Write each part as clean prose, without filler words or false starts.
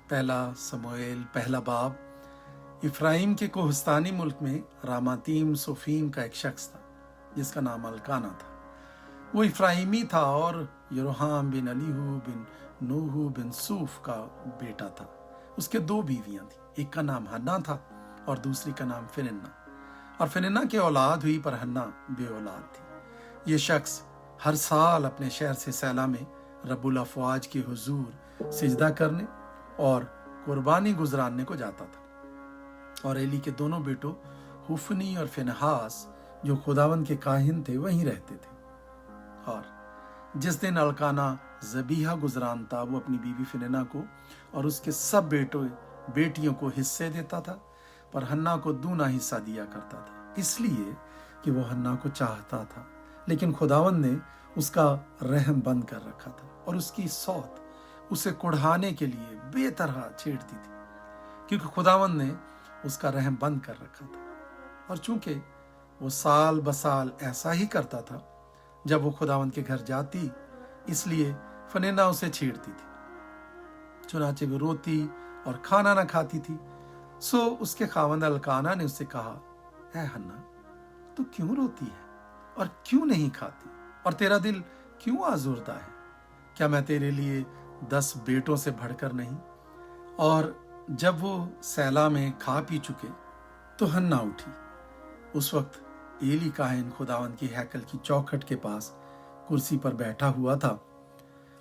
पहला समूएल पहला बाब। इफ्राइम के कोहस्तानी मुल्क में रामातीम सोफीम का एक शख्स था जिसका नाम अलकाना था। वो इफ्राइमी था और यरोहाम बिन अलीहू बिन नूहू बिन सूफ का बेटा था। उसके दो बीवियां थी, एक का नाम हन्ना था और दूसरी का नाम फिनिन्ना। और फिनिन्ना की औलाद हुई पर हन्ना बे औलाद थी। ये शख्स हर साल अपने शहर से सैला में रब्बुल अफवाज के हुजूर सिजदा करने और कुर्बानी गुजरानने को जाता था। और एली के दोनों बेटों हुफनी और फिनहास जो खुदावन के काहिन थे वहीं रहते थे। और जिस दिन अलकाना ज़बीहा गुजरानता वो अपनी बीवी फिनिन्ना को और उसके सब बेटियों को हिस्से देता था, पर हन्ना को दूना हिस्सा दिया करता था, इसलिए कि वो हन्ना को चाहता था। लेकिन खुदावन ने उसका रहम बंद कर रखा था और उसकी सौत उसे कुढ़ाने के लिए बेतरह छेड़ती थी, क्योंकि खुदावन ने उसका रहम बंद कर रखा था। और चूंकि वो साल बसाल ऐसा ही करता था जब वो खुदावन के घर जाती, इसलिए फनेना उसे छेड़ती थी। चुनाचे वो रोती और खाना ना खाती थी। सो उसके खावंद अलकाना ने उससे कहा, ऐ हन्ना, तू क्यों रोती है और क्यों नहीं खाती, और तेरा दिल क्यों आजुर्दा है? क्या मैं तेरे लिए 10 बेटों से बढ़कर नहीं? और जब वो सैला में खा पी चुके तो हन्ना उठी। उस वक्त एली काहिन खुदावन की हैकल की चौखट के पास कुर्सी पर बैठा हुआ था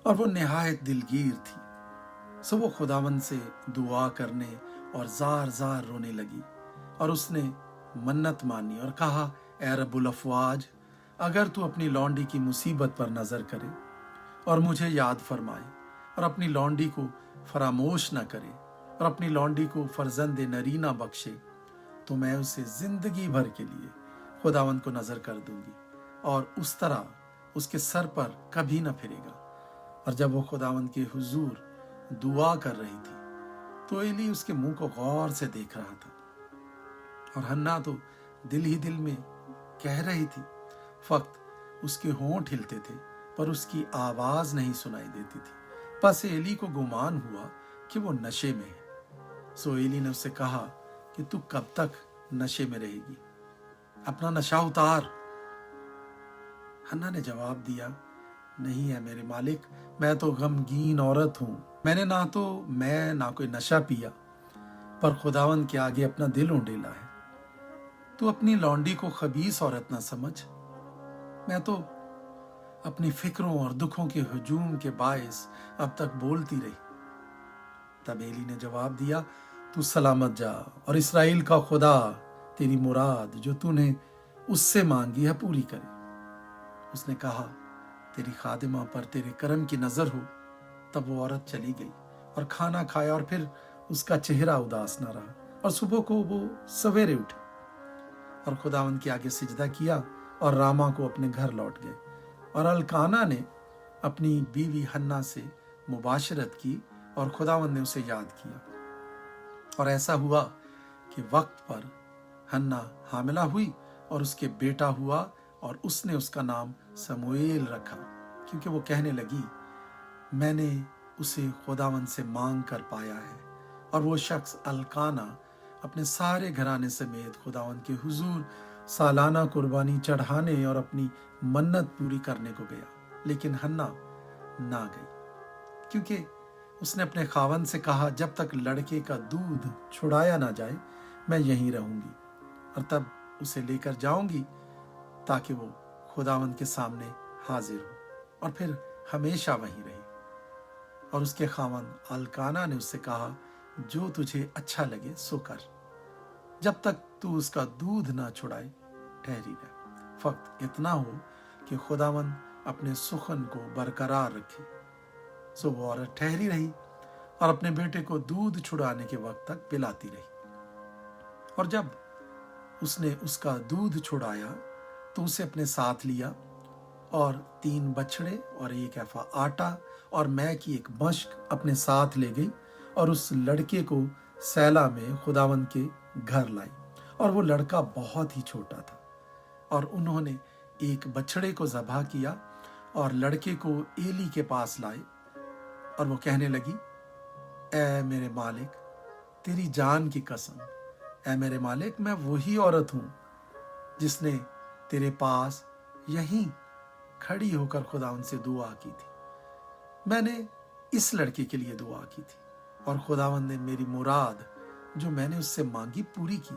और वो निहायत दिलगीर थी। सो वो खुदावन से दुआ करने और जार जार रोने लगी और उसने मन्नत मानी और कहा, ए रब्बुल अफवाज, अगर तू अपनी लौंडी की मुसीबत पर नजर करे और मुझे याद फरमाए और अपनी लौंडी को फरामोश न करे और अपनी लौंडी को फर्जंद नरीना बख्शे, तो मैं उसे जिंदगी भर के लिए खुदावंद को नजर कर दूंगी और उस तरह उसके सर पर कभी न फिरेगा। और जब वो खुदावंद के हुजूर दुआ कर रही थी तो एली उसके मुंह को गौर से देख रहा था। और हन्ना तो दिल ही दिल में कह रही थी। फक्त उसके होंठ हिलते थे पर उसकी आवाज नहीं सुनाई देती थी। बस एली को गुमान हुआ कि वो नशे में है। सो एली ने उससे कहा कि तू कब तक नशे में रहेगी, अपना नशा उतार। हन्ना ने जवाब दिया, नहीं है मेरे मालिक, मैं तो गमगीन औरत हूं। मैंने ना कोई नशा पिया, पर खुदावन के आगे अपना दिल उंडेला है। तू अपनी लौंडी को खबीस औरत ना समझ। मैं तो अपनी फिक्रों और दुखों के हुजूम के बायस अब तक बोलती रही। तब एली ने जवाब दिया, तू सलामत जा और इस्राएल का खुदा तेरी मुराद जो तूने उससे मांगी है पूरी करे। उसने कहा, तेरी खादिमा पर तेरे करम की नजर हो। तब वो औरत चली गई और खाना खाया और फिर उसका चेहरा उदास न रहा। और सुबह को वो सवेरे उठे और खुदावंद के आगे सिजदा किया और रामा को अपने घर लौट गए। और अलकाना ने अपनी बीवी हन्ना से मुबाशरत की और खुदावंद ने उसे याद किया। और ऐसा हुआ कि वक्त पर हन्ना हामिला हुई और उसके बेटा हुआ और उसने उसका नाम समूएल रखा, क्योंकि वो कहने लगी, मैंने उसे खुदावंद से मांग कर पाया है। और वो शख्स अलकाना अपने सारे घराने समेत खुदावंद के हुजूर सालाना कुर्बानी चढ़ाने और अपनी मन्नत पूरी करने को गया। लेकिन हन्ना ना गई, क्योंकि उसने अपने खावंद से कहा, जब तक लड़के का दूध छुड़ाया ना जाए मैं यहीं रहूंगी, और तब उसे लेकर जाऊंगी ताकि वो खुदावंद के सामने हाजिर हो और फिर हमेशा वहीं रहे। और उसके खावंद अलकाना ने उससे कहा, जो तुझे अच्छा लगे सो कर, जब तक तू उसका दूध ना छुड़ाए ठहरी रह। फक्त इतना हो कि खुदावंद अपने सुखन को बरकरार रखे। सो वो औरत ठहरी रही और अपने बेटे को दूध छुड़ाने के वक्त तक पिलाती रही। और जब उसने उसका दूध छुड़ाया तो उसे अपने साथ लिया और 3 बछड़े और 1 एफा आटा और मैं की एक मश्क अपने साथ ले गई और उस लड़के को सैला में खुदावंद के घर लाई। और वो लड़का बहुत ही छोटा था। और उन्होंने एक बछड़े को ज़बह किया और लड़के को एली के पास लाए। और वो कहने लगी, اے میرے مالک، تیری جان کی قسم، اے میرے مالک، میں وہی عورت ہوں جس نے تیرے پاس یہیں کھڑی ہو کر خداوند سے دعا کی تھی۔ میں نے اس لڑکی کے لیے دعا کی تھی اور خداوند نے میری مراد جو میں نے اس سے مانگی پوری کی،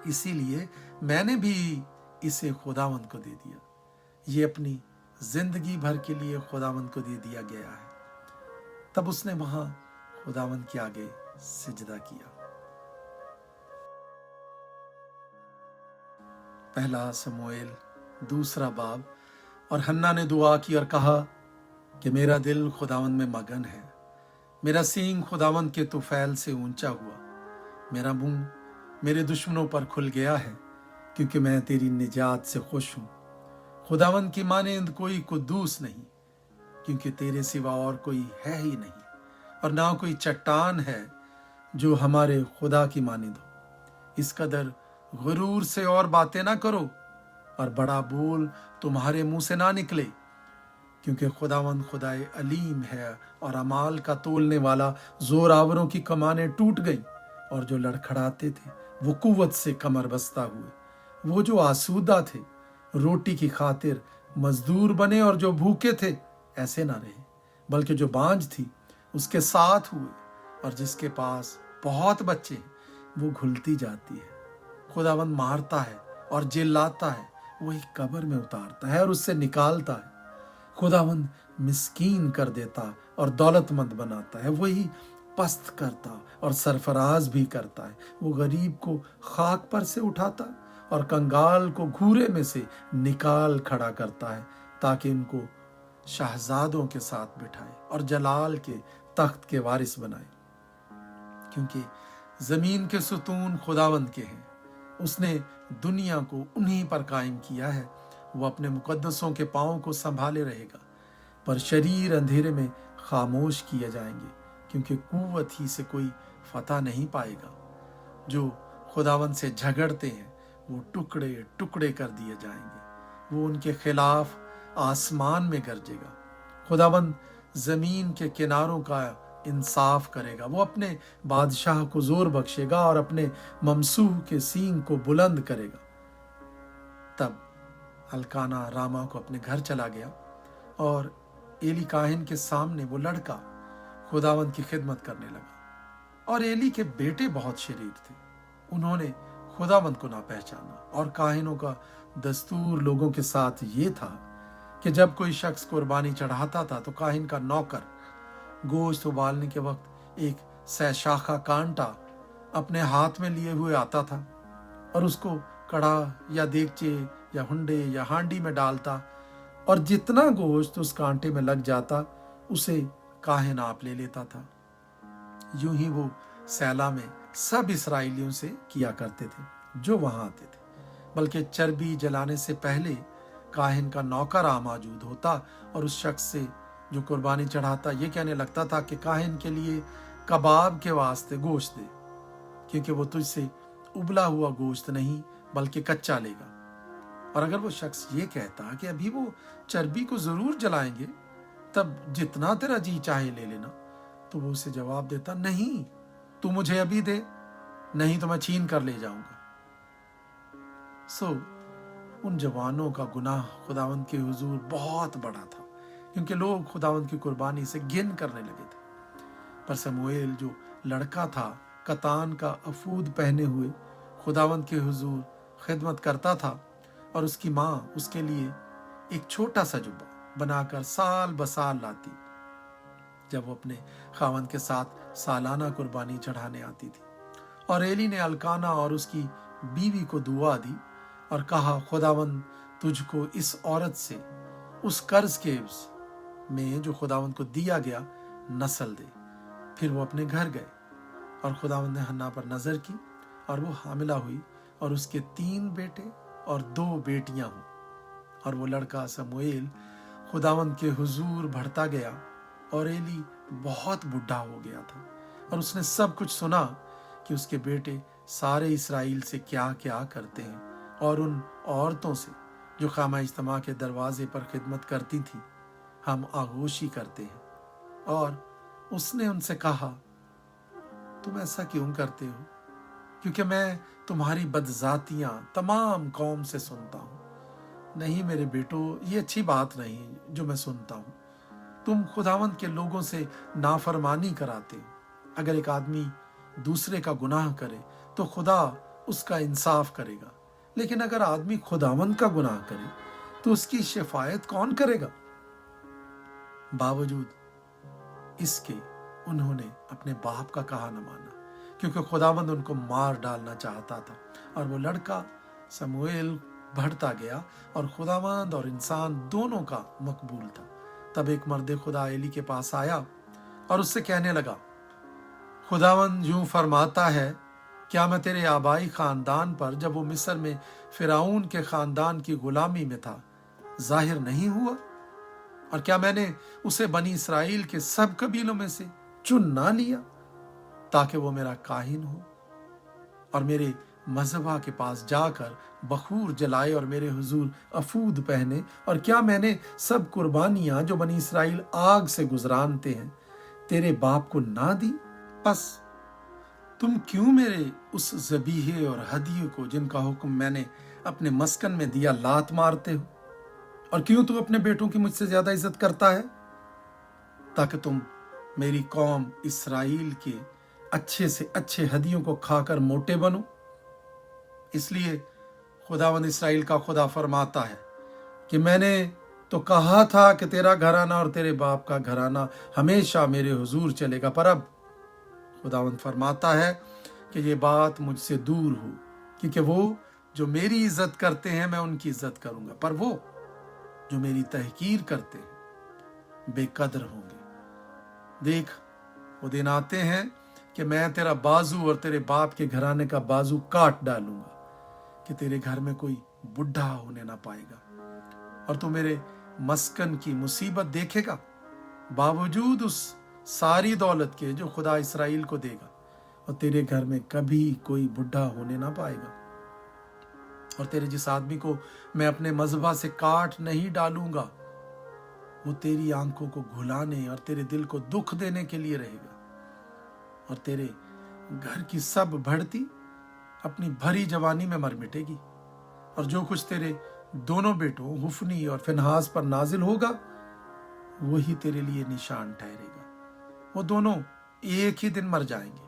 اسی لیے میں نے بھی اسے خداوند کو دے دیا۔ یہ اپنی زندگی بھر کے لیے خداوند کو دے دیا گیا ہے۔ تب اس نے وہاں خداوند کے آگے سجدہ کیا۔ پہلا سموئیل 2 باب۔ اور حنا نے دعا کی اور کہا کہ میرا دل خداوند میں مگن ہے، میرا سینگ خداوند کے طفیل سے اونچا ہوا، میرا منہ میرے دشمنوں پر کھل گیا ہے، کیونکہ میں تیری نجات سے خوش ہوں۔ خداوند کی مانند کوئی قدوس نہیں، کیونکہ تیرے سوا اور کوئی ہے ہی نہیں، اور نہ کوئی چٹان ہے جو ہمارے خدا کی مانند ہو۔ اس قدر غرور سے اور باتیں نہ کرو، اور بڑا بول تمہارے منہ سے نہ نکلے، کیونکہ خداوند خدائے علیم ہے اور اعمال کا تولنے والا۔ زور آوروں کی کمانیں ٹوٹ گئیں، اور جو لڑکھڑاتے تھے وہ قوت سے کمر بستہ ہوئے۔ وہ جو آسودہ تھے روٹی کی خاطر مزدور بنے، اور جو بھوکے تھے ایسے نہ رہے، بلکہ جو بانجھ تھی اس کے ساتھ ہوئے، اور جس کے پاس بہت بچے ہیں وہ گھلتی جاتی ہے۔ خداوند مارتا ہے اور جلاتا ہے، وہی قبر میں اتارتا ہے اور اس سے نکالتا ہے۔ خداوند مسکین کر دیتا اور دولت مند بناتا ہے، وہی پست کرتا اور سرفراز بھی کرتا ہے۔ وہ غریب کو خاک پر سے اٹھاتا اور کنگال کو گھورے میں سے نکال کھڑا کرتا ہے، تاکہ ان کو شہزادوں کے ساتھ بٹھائے اور جلال کے تخت کے وارث بنائے۔ کیونکہ زمین کے ستون خداوند کے ہیں، اس نے دنیا کو انہی پر قائم کیا ہے۔ وہ اپنے مقدسوں کے پاؤں کو سنبھالے رہے گا، پر شریر اندھیرے میں خاموش کیے جائیں گے، کیونکہ قوت ہی سے کوئی فتح نہیں پائے گا۔ جو خداوند سے جھگڑتے ہیں وہ ٹکڑے ٹکڑے کر دیے جائیں گے، وہ ان کے خلاف آسمان میں گرجے گا۔ خداوند زمین کے کناروں کا انصاف کرے گا، وہ اپنے بادشاہ کو زور بخشے گا اور اپنے ممسوح کے سینگ کو بلند کرے گا۔ تب الکانا راما کو اپنے گھر چلا گیا، اور ایلی کاہن کے سامنے وہ لڑکا خداوند کی خدمت کرنے لگا۔ اور ایلی کے بیٹے بہت شریر تھے، انہوں نے خداوند کو نہ پہچانا۔ اور کاہنوں کا دستور لوگوں کے ساتھ یہ تھا کہ جب کوئی شخص قربانی چڑھاتا تھا تو کاہن کا نوکر گوشت ابالنے کے وقت ایک سہ شاخہ کانٹا اپنے ہاتھ میں لیے ہوئے آتا تھا، اور اس کو کڑھا یا دیگچے یا ہنڈے یا ہانڈی میں ڈالتا، اور جتنا گوشت اس کانٹے میں لگ جاتا اسے کاہن آپ لے لیتا تھا۔ یوں ہی وہ سیلا میں سب اسرائیلیوں سے کیا کرتے تھے جو وہاں آتے تھے، بلکہ چربی جلانے سے پہلے کاہن کا نوکر موجود ہوتا اور اس شخص سے جو قربانی چڑھاتا یہ کہنے لگتا تھا کہ کاہن کے لیے کباب کے واسطے گوشت دے، کیونکہ وہ تجھ سے ابلا ہوا گوشت نہیں بلکہ کچا لے گا۔ اور اگر وہ شخص یہ کہتا کہ ابھی وہ چربی کو ضرور جلائیں گے، تب جتنا تیرا جی چاہے لے لینا، تو وہ اسے جواب دیتا، نہیں، تو مجھے ابھی دے، نہیں تو میں چھین کر لے جاؤں گا۔ ان جوانوں کا گناہ خداوند کے حضور بہت بڑا تھا، کیونکہ لوگ خداوند کی قربانی سے گھن کرنے لگے تھے۔ پر سموئیل جو لڑکا تھا کتان کا افود پہنے ہوئے خداوند کے حضور خدمت کرتا تھا، اور اس کی ماں اس کے لیے ایک چھوٹا سا جبہ بنا کر سال بسال لاتی جب وہ اپنے خاوند کے ساتھ سالانہ قربانی چڑھانے آتی تھی۔ اور ایلی نے الکانا اور اس کی بیوی کو دعا دی اور کہا، خداوند تجھ کو اس عورت سے اس قرض کے عوض میں جو خداوند کو دیا گیا نسل دے۔ پھر وہ اپنے گھر گئے، اور خداوند نے حنا پر نظر کی، اور وہ حاملہ ہوئی، اور اس کے 3 بیٹے اور 2 بیٹیاں ہوں۔ اور وہ لڑکا سموئیل خداوند کے حضور بڑھتا گیا، اور ایلی بہت بوڑھا ہو گیا تھا، اور اس نے سب کچھ سنا کہ اس کے بیٹے سارے اسرائیل سے کیا کیا کرتے ہیں، اور ان عورتوں سے جو خیمہ اجتماع کے دروازے پر خدمت کرتی تھیں ہم آغوشی کرتے ہیں۔ اور उसने उनसे कहा, तुम ऐसा क्यों करते हो? क्योंकि मैं तुम्हारी बदजातियां तमाम कौम से सुनता हूं। नहीं मेरे बेटो, ये अच्छी बात नहीं जो मैं सुनता हूं। तुम खुदावंद के लोगों से नाफरमानी कराते हो। अगर एक आदमी दूसरे का गुनाह करे तो खुदा उसका इंसाफ करेगा, लेकिन अगर आदमी खुदावंद का गुनाह करे तो उसकी शिफायत कौन करेगा? बावजूद इसके उन्होंने अपने बाप का कहा न माना, क्योंकि खुदावंद उनको मार डालना चाहता था। और वो लड़का समूएल बढ़ता गया और खुदावंद और इंसान दोनों का मकबूल था। तब एक मर्द खुदा एली के पास आया और उससे कहने लगा, खुदावंद यूं फरमाता है, क्या मैं तेरे आबाई खानदान पर जब वो मिस्र में फिराउन के खानदान की गुलामी में था जाहिर नहीं हुआ? और क्या मैंने उसे बनी इसराइल के सब कबीलों में से चुन ना लिया ताकि वो मेरा काहिन हो और मेरे मजहबा के पास जाकर बखूर जलाए और मेरे हुजूर अफूद पहने? और क्या मैंने सब कुर्बानियां जो बनी इसराइल आग से गुजरानते हैं तेरे बाप को ना दी? बस तुम क्यों मेरे उस ज़बीहे और हदिये को जिनका हुक्म मैंने अपने मस्कन में दिया लात मारते हो? और क्यों तू अपने बेटों की मुझसे ज्यादा इज्जत करता है, ताकि तुम मेरी कौम इसराइल के अच्छे से अच्छे हदियों को खाकर मोटे बनो? इसलिए खुदावंद इसराइल का खुदा फरमाता है कि मैंने तो कहा था कि तेरा घराना और तेरे बाप का घराना हमेशा मेरे हुजूर चलेगा, पर अब खुदावंद फरमाता है कि ये बात मुझसे दूर हो, क्योंकि वो जो मेरी इज्जत करते हैं मैं उनकी इज्जत करूंगा, पर वो जो मेरी तहकीर करते हैं बेकदर होंगे। देख, वो दिन आते हैं कि मैं तेरा बाजू और तेरे बाप के घराने का बाजू काट डालूंगा कि तेरे घर में कोई बुढ़ा होने ना पाएगा, और तू मेरे मस्कन की मुसीबत देखेगा बावजूद उस सारी दौलत के जो खुदा इसराइल को देगा, और तेरे घर में कभी कोई बुढ़ा होने ना पाएगा। और तेरे जिस आदमी को मैं अपने मजहबा से काट नहीं डालूंगा वो तेरी आंखों को घुलाने और तेरे दिल को दुख देने के लिए रहेगा, और तेरे घर की सब बढ़ती अपनी भरी जवानी में मर मिटेगी। और जो कुछ तेरे दोनों बेटों हुफनी और फिनहास पर नाजिल होगा वही तेरे लिए निशान ठहरेगा। वो दोनों एक ही दिन मर जाएंगे,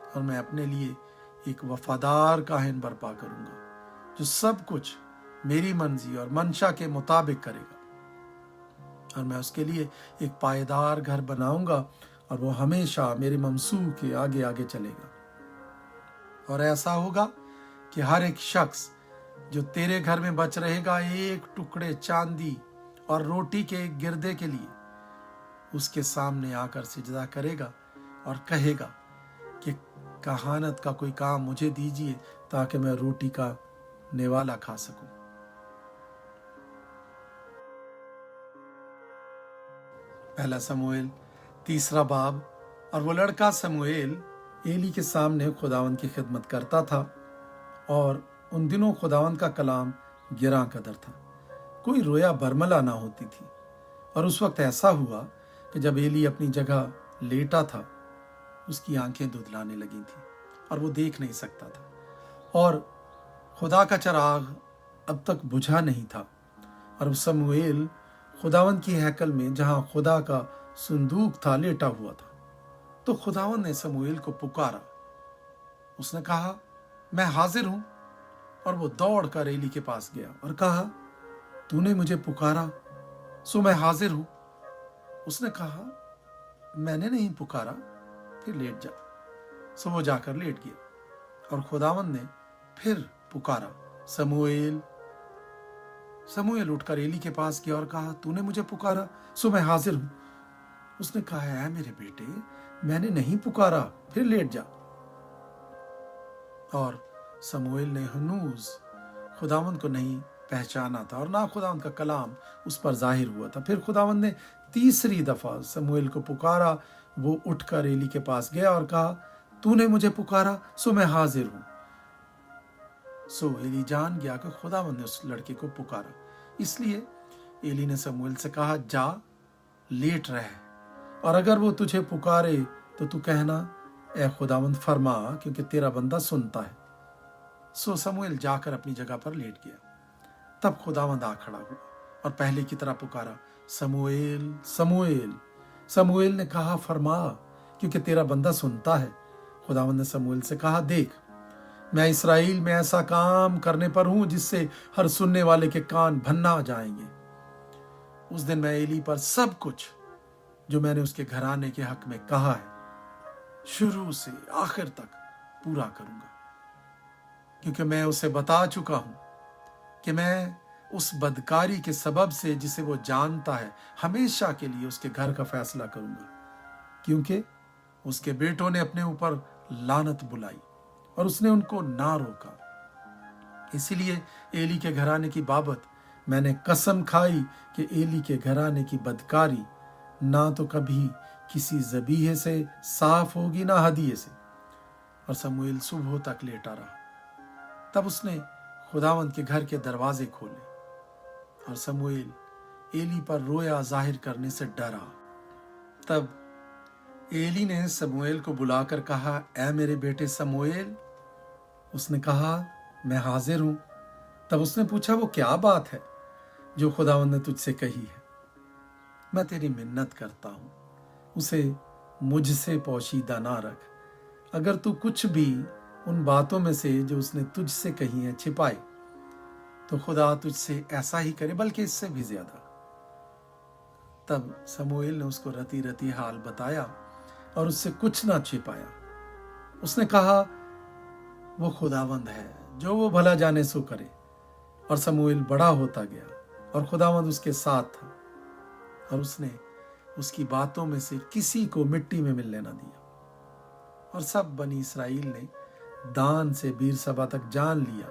और मैं अपने लिए एक वफादार काहिन बर्पा करूंगा जो सब कुछ मेरी मर्जी और मंशा के मुताबिक करेगा, और मैं उसके लिए एक पायदार घर बनाऊंगा और वो हमेशा मेरे ममसू के आगे आगे चलेगा। और ऐसा होगा कि हर एक शख्स जो तेरे घर में बच रहेगा एक टुकड़े चांदी और रोटी के एक गिरदे के लिए उसके सामने आकर सिजदा करेगा और कहेगा कि कहानत का कोई काम मुझे दीजिए ताकि मैं रोटी का नेवाला खा सकूं। पहला समूएल 3 बाब। और वो लड़का समूएल एली के सामने खुदावंद की खिदमत करता था, और उन दिनों खुदावंद का कलाम गिरा कदर था, कोई रोया बरमला ना होती थी। और उस वक्त ऐसा हुआ कि जब एली अपनी जगह लेटा था उसकी आंखें धुंधलाने लगी थी और वो देख नहीं सकता था, और खुदा का चिराग अब तक बुझा नहीं था। और समूएल खुदावंद की हैकल में जहां खुदा का संदूक था लेटा हुआ था। तो खुदावंद ने समूएल को पुकारा। उसने कहा, मैं हाजिर हूं। और वो दौड़ कर एली के पास गया और कहा, तूने मुझे पुकारा सो मैं हाजिर हूं। उसने कहा, मैंने नहीं पुकारा, फिर लेट जा। सो वो जाकर लेट गया। और खुदावंद ने फिर पुकारा, समूएल। समूएल उठकर एली के पास गया और कहा, तूने मुझे पुकारा सो मैं हाजिर हूं। उसने कहा, है मेरे बेटे, मैंने नहीं पुकारा, फिर लेट जा। और समूएल ने हनूज खुदावंद को नहीं पहचाना था और ना खुदावंद का कलाम उस पर जाहिर हुआ था। फिर खुदावंद ने तीसरी दफा समूएल को पुकारा। वो उठकर एली के पास गया और कहा, तूने मुझे पुकारा सो मैं हाजिर हूं। सो एली जान गया कि खुदावंद ने उस लड़के को पुकारा। इसलिए एली ने समूएल से कहा, जा लेट रह और अगर वो तुझे पुकारे तो तू कहना, ए खुदावंद फरमा, क्योंकि तेरा बंदा सुनता है। सो समूएल जाकर अपनी जगह पर लेट गया। तब खुदावंद आ खड़ा हुआ और पहले की तरह पुकारा, समूएल समूएल। समूएल ने कहा, फरमा, क्योंकि तेरा बंदा सुनता है। खुदावंद ने समूएल से कहा, देख, मैं इस्राएल में ऐसा काम करने पर हूं जिससे हर सुनने वाले के कान भन्ना जाएंगे। उस दिन मैं एली पर सब कुछ जो मैंने उसके घराने के हक में कहा है शुरू से आखिर तक पूरा करूंगा, क्योंकि मैं उसे बता चुका हूं कि मैं उस बदकारी के सबब से जिसे वो जानता है हमेशा के लिए उसके घर का फैसला करूंगा, क्योंकि उसके बेटों ने अपने ऊपर लानत बुलाई और उसने उनको ना रोका। इसीलिए एली के घराने की बाबत मैंने कसम खाई कि एली के घराने की बदकारी ना तो कभी किसी ज़बीहे से साफ होगी ना हदीये से। और समूएल सुबह तक लेटा रहा। तब उसने खुदावंद के घर के दरवाजे खोले और समूएल एली पर रोया जाहिर करने से डरा। तब एली ने समूएल को बुलाकर कहा, ऐ मेरे बेटे समूएल। उसने कहा, मैं हाजिर हूं। तब उसने पूछा, वो क्या बात है जो खुदावंद ने तुझसे कही है? मैं तेरी मिन्नत करता हूं, उसे मुझसे पोशीदा ना रख। अगर तू कुछ भी उन बातों में से जो उसने तुझसे कही है छिपाए तो खुदा तुझसे ऐसा ही करे, बल्कि इससे भी ज्यादा। तब समूएल ने उसको रती रती हाल बताया और उससे कुछ ना छिपाया। उसने कहा, वो खुदावंद है, जो वो भला जाने सो करे। और समूएल बड़ा होता गया और खुदावंद उसके साथ था और उसने उसकी बातों में से किसी को मिट्टी में मिलने न दिया। और सब बनी इस्राएल ने दान से बीरसबा तक जान लिया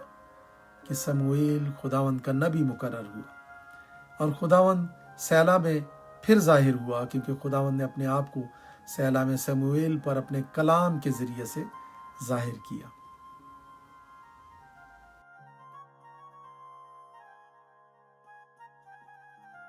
कि समूएल खुदावंद का नबी मुकर्रर हुआ। और खुदावंद सैला में फिर जाहिर हुआ, क्योंकि खुदावंद ने अपने आप को सैला में समूएल पर अपने कलाम के जरिए से जाहिर किया।